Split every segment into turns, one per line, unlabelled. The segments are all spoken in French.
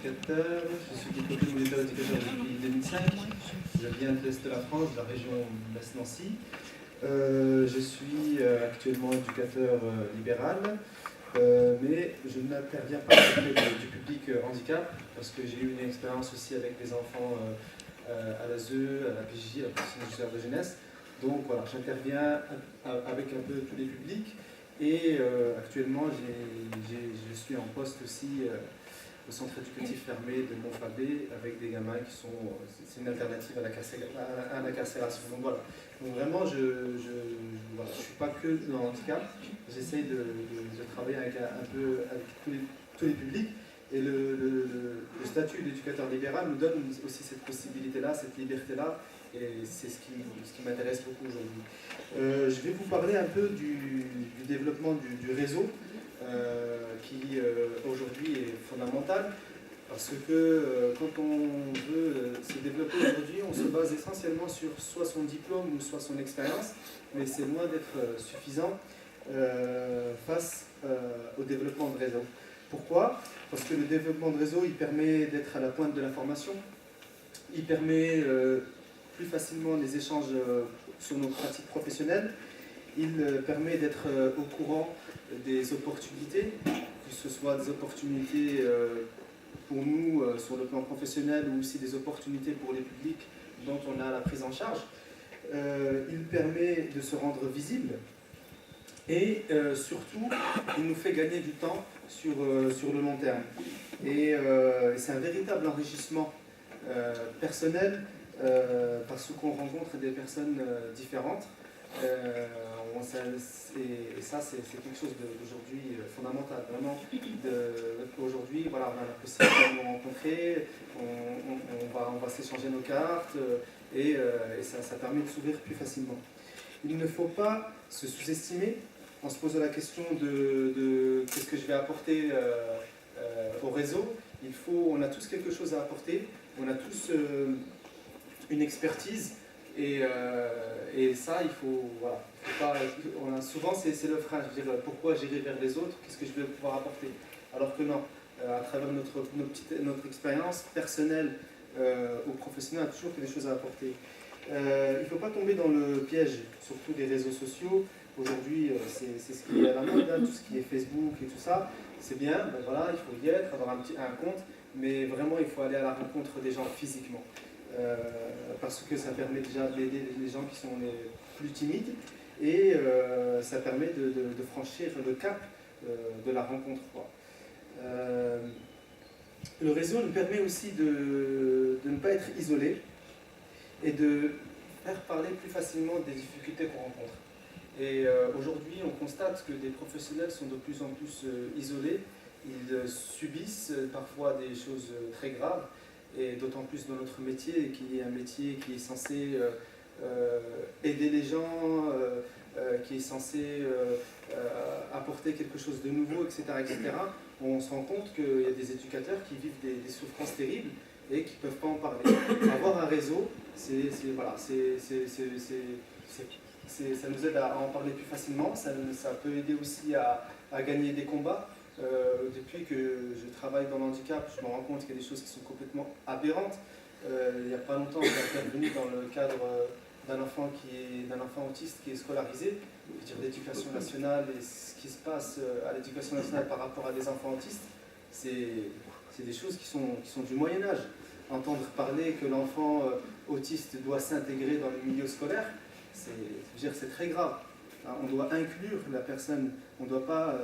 éducateur, je suis diplômé moniteur éducateur depuis 2005. Je viens de l'Est de la France, de la région Metz-Nancy. Je suis actuellement éducateur libéral, mais je n'interviens pas auprès du public handicap, parce que j'ai eu une expérience aussi avec des enfants à l'ASE, à la PJJ, à la Police judiciaire de jeunesse. Donc voilà, j'interviens avec un peu tous les publics. Et actuellement, je suis en poste aussi au centre éducatif fermé de Montfabé avec des gamins qui sont. C'est une alternative à l'incarcération. Donc voilà. Donc vraiment, je ne suis pas que dans le handicap. J'essaye de travailler avec un peu avec tous les publics. Et le statut d'éducateur libéral nous donne aussi cette possibilité-là, cette liberté-là. Et c'est ce qui m'intéresse beaucoup aujourd'hui. Je vais vous parler un peu du développement du réseau, qui aujourd'hui est fondamental, parce que quand on veut se développer aujourd'hui, on se base essentiellement sur soit son diplôme ou soit son expérience, mais c'est loin d'être suffisant face au développement de réseau. Pourquoi? Parce que le développement de réseau, il permet d'être à la pointe de l'information, il permet plus facilement les échanges sur nos pratiques professionnelles. Il permet d'être au courant des opportunités, que ce soit des opportunités pour nous sur le plan professionnel ou aussi des opportunités pour les publics dont on a la prise en charge. Il permet de se rendre visible et surtout, il nous fait gagner du temps sur le long terme. Et c'est un véritable enrichissement personnel, parce qu'on rencontre des personnes différentes. Et ça, c'est quelque chose d'aujourd'hui fondamental. Vraiment, aujourd'hui, voilà, on a la possibilité de nous rencontrer, on va s'échanger nos cartes, et ça permet de s'ouvrir plus facilement. Il ne faut pas se sous-estimer en se posant la question de qu'est-ce que je vais apporter au réseau. On a tous quelque chose à apporter, on a tous une expertise, et ça, il faut, voilà, souvent c'est le frein, je veux dire, pourquoi j'irai vers les autres, qu'est-ce que je vais pouvoir apporter, alors que non, à travers notre expérience personnelle ou professionnelle, on a toujours quelque chose à apporter. Il ne faut pas tomber dans le piège, surtout des réseaux sociaux. Aujourd'hui, c'est ce qui est à la mode, hein, tout ce qui est Facebook et tout ça, c'est bien, ben voilà, il faut y être, avoir un compte, mais vraiment il faut aller à la rencontre des gens physiquement. Parce que ça permet déjà d'aider les gens qui sont les plus timides, et ça permet de franchir le cap de la rencontre. Le réseau nous permet aussi de ne pas être isolé et de faire parler plus facilement des difficultés qu'on rencontre. Et aujourd'hui, on constate que des professionnels sont de plus en plus isolés, ils subissent parfois des choses très graves, et d'autant plus dans notre métier, qui est un métier qui est censé aider les gens, qui est censé apporter quelque chose de nouveau, etc., etc. On se rend compte qu'il y a des éducateurs qui vivent des souffrances terribles et qui ne peuvent pas en parler. Avoir un réseau, ça nous aide à en parler plus facilement, ça peut aider aussi à gagner des combats. Depuis que je travaille dans le handicap, je me rends compte qu'il y a des choses qui sont complètement aberrantes. Il n'y a pas longtemps, j'ai intervenu dans le cadre d'un enfant autiste qui est scolarisé. Je veux dire, l'éducation nationale et ce qui se passe à l'éducation nationale par rapport à des enfants autistes, c'est des choses qui sont du Moyen-Âge. Entendre parler que l'enfant autiste doit s'intégrer dans le milieu scolaire, c'est très grave. On doit inclure la personne, on doit pas...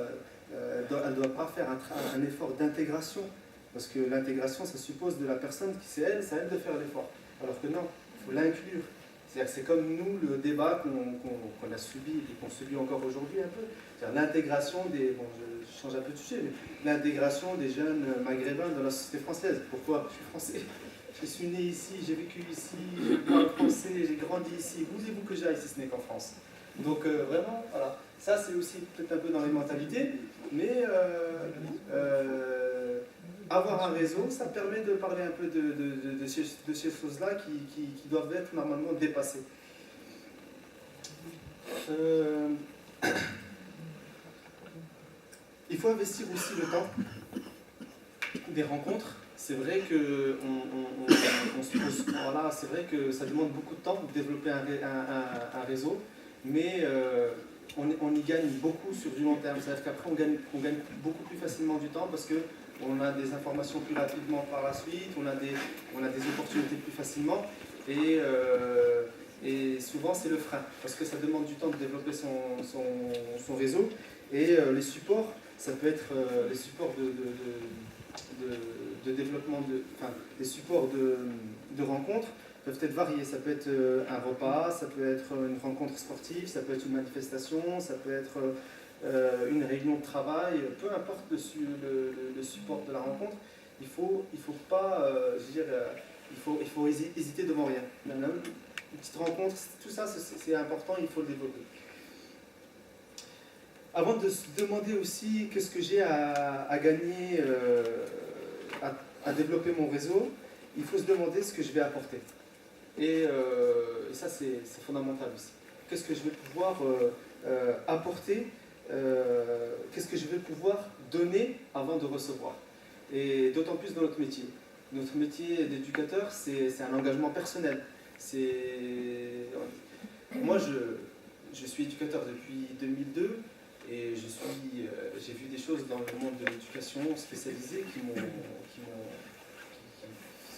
elle ne doit pas faire un effort d'intégration, parce que l'intégration, ça suppose de la personne qui c'est à elle de faire l'effort. Alors que non, il faut l'inclure. C'est comme nous, le débat qu'on a subi et qu'on subit encore aujourd'hui un peu. L'intégration des... Bon, je change un peu de sujet, mais l'intégration des jeunes maghrébins dans la société française. Pourquoi? Je suis français. Je suis né ici, j'ai vécu ici, je parle français, j'ai grandi ici. Voulez-vous que j'aille si ce n'est qu'en France? Donc vraiment, voilà. Ça, c'est aussi peut-être un peu dans les mentalités, mais avoir un réseau, ça permet de parler un peu de ces choses-là qui doivent être normalement dépassées. Il faut investir aussi le temps. des rencontres, c'est vrai que on se pose, voilà, c'est vrai que ça demande beaucoup de temps de développer un réseau, mais on y gagne beaucoup sur du long terme. C'est-à-dire qu'après, on gagne beaucoup plus facilement du temps parce qu'on a des informations plus rapidement par la suite, on a des opportunités plus facilement, et souvent c'est le frein, parce que ça demande du temps de développer son réseau, et les supports, ça peut être les supports de développement, enfin, les supports de rencontres peuvent être variés. Ça peut être un repas, ça peut être une rencontre sportive, ça peut être une manifestation, ça peut être une réunion de travail, peu importe le support de la rencontre, il faut pas, je veux dire, il faut hésiter devant rien. Même une petite rencontre, tout ça c'est important, il faut le développer. Avant de se demander aussi qu'est-ce que j'ai à gagner, à développer mon réseau, il faut se demander ce que je vais apporter. Et ça, c'est fondamental aussi. Qu'est-ce que je vais pouvoir apporter, qu'est-ce que je vais pouvoir donner avant de recevoir. Et d'autant plus dans notre métier. Notre métier d'éducateur, c'est un engagement personnel. Moi, je suis éducateur depuis 2002 et j'ai vu des choses dans le monde de l'éducation spécialisée qui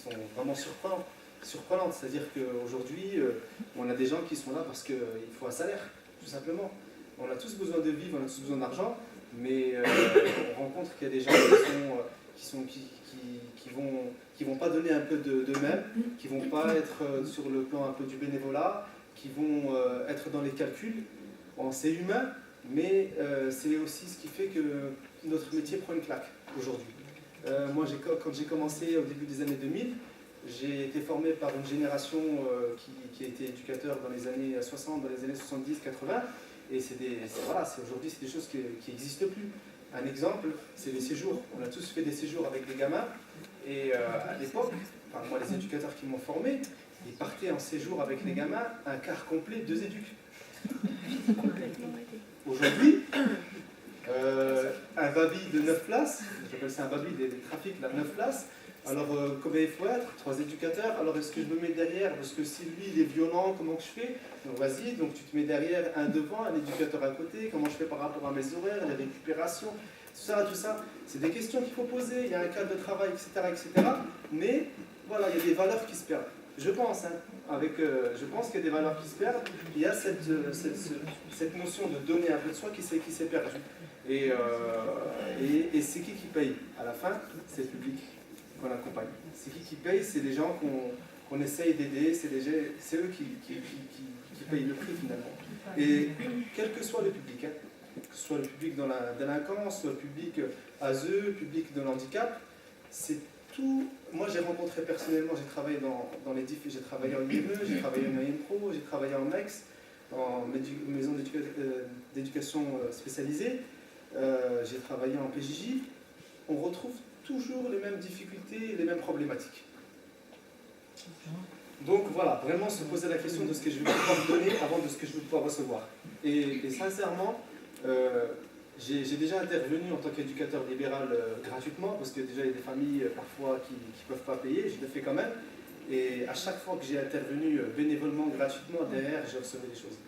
sont vraiment surprenantes. C'est-à-dire qu'aujourd'hui, on a des gens qui sont là parce qu'il faut un salaire, tout simplement. On a tous besoin de vivre, on a tous besoin d'argent, mais on rencontre qu'il y a des gens qui vont pas donner un peu d'eux-mêmes, qui vont pas être sur le plan un peu du bénévolat, qui vont être dans les calculs. Bon, c'est humain, mais c'est aussi ce qui fait que notre métier prend une claque aujourd'hui. Moi, quand j'ai commencé au début des années 2000, j'ai été formé par une génération qui a été éducateur dans les années 60, dans les années 70, 80, et aujourd'hui, c'est des choses qui n'existent plus. Un exemple, c'est les séjours. On a tous fait des séjours avec des gamins, et à l'époque, enfin, moi, les éducateurs qui m'ont formé, ils partaient en séjour avec les gamins, un quart complet, 2 éducs. Aujourd'hui, un baby de 9 places, j'appelle ça un baby des trafics, là, 9 places, alors combien il faut être? 3 éducateurs, alors est-ce que je me mets derrière? Parce que si lui il est violent, comment que je fais? Donc vas-y, donc tu te mets derrière, un devant, un éducateur à côté, comment je fais par rapport à mes horaires, les récupérations, tout ça, c'est des questions qu'il faut poser, il y a un cadre de travail, etc. Mais voilà, il y a des valeurs qui se perdent. Je pense, je pense qu'il y a des valeurs qui se perdent, il y a cette notion de donner un peu de soi qui s'est perdue. Et c'est qui paye? À la fin, c'est le public qu'on accompagne. C'est qui paye? C'est des gens qu'on essaye d'aider, c'est eux qui payent le prix finalement. Et quel que soit le public, que ce soit le public dans la délinquance, le public ASE, le public de l'handicap, c'est tout. Moi j'ai rencontré personnellement, j'ai travaillé j'ai travaillé en IME, j'ai travaillé en IMPRO, j'ai travaillé en MEX, en maison d'éducation spécialisée, j'ai travaillé en PJJ. On retrouve toujours les mêmes difficultés et les mêmes problématiques. Donc voilà, vraiment se poser la question de ce que je vais pouvoir donner avant de ce que je vais pouvoir recevoir. Et sincèrement, j'ai déjà intervenu en tant qu'éducateur libéral gratuitement, parce que déjà il y a des familles parfois qui ne peuvent pas payer, je le fais quand même. Et à chaque fois que j'ai intervenu bénévolement, gratuitement, derrière, j'ai reçu des choses.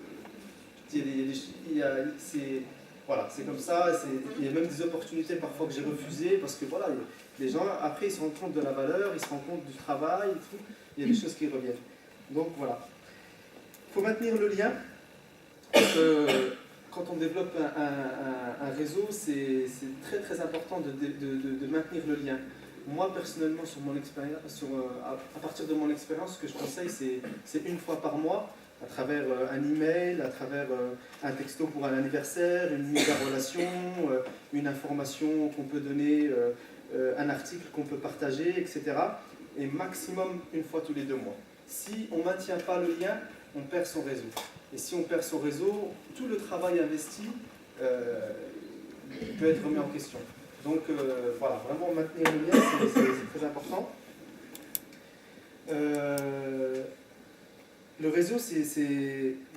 Voilà, c'est comme ça, il y a même des opportunités parfois que j'ai refusées, parce que voilà, les gens, après, ils se rendent compte de la valeur, ils se rendent compte du travail, il y a des choses qui reviennent. Donc voilà. Il faut maintenir le lien. Quand on développe un réseau, c'est très très important de maintenir le lien. Moi, personnellement, sur mon expérience, à partir de mon expérience, ce que je conseille, c'est une fois par mois, à travers un email, à travers un texto pour un anniversaire, une mise en relation, une information qu'on peut donner, un article qu'on peut partager, etc. Et maximum une fois tous les 2 mois. Si on ne maintient pas le lien, on perd son réseau. Et si on perd son réseau, tout le travail investi peut être remis en question. Donc voilà, vraiment maintenir le lien, c'est très important. Le réseau,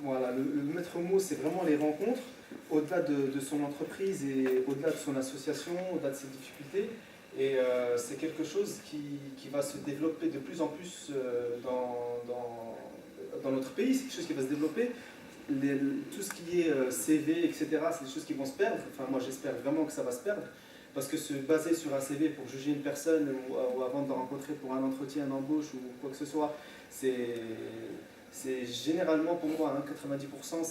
voilà, le maître mot, c'est vraiment les rencontres, au-delà de son entreprise et au-delà de son association, au-delà de ses difficultés. Et c'est quelque chose qui va se développer de plus en plus dans notre pays, c'est quelque chose qui va se développer. Tout ce qui est CV, etc., c'est des choses qui vont se perdre. Enfin, moi, j'espère vraiment que ça va se perdre. Parce que se baser sur un CV pour juger une personne ou avant de la rencontrer pour un entretien, une embauche ou quoi que ce soit, c'est généralement pour moi, hein, 90%,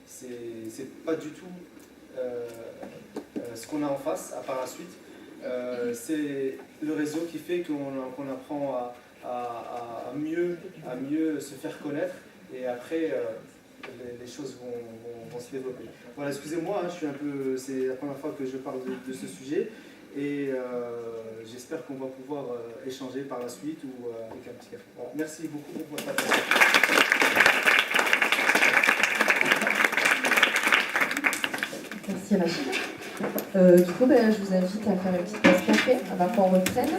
c'est pas du tout ce qu'on a en face, à part la suite. C'est le réseau qui fait qu'on apprend à mieux se faire connaître et après les choses vont se développer. Voilà, excusez-moi, hein, c'est la première fois que je parle de ce sujet et j'espère qu'on va pouvoir échanger par la suite ou avec un petit café. Voilà, merci beaucoup pour votre attention.
Merci Rachid. Du coup, je vous invite à faire une petite pause café avant qu'on reprenne.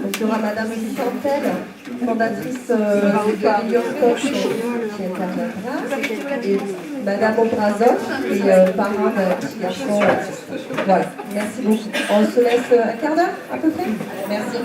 Donc, il y aura Madame Santel, fondatrice du pavillon Coach, qui interviendra, et Madame Obrazov, et parrain d'un petit garçon. Voilà, merci beaucoup. On se laisse un quart d'heure à peu près. Merci.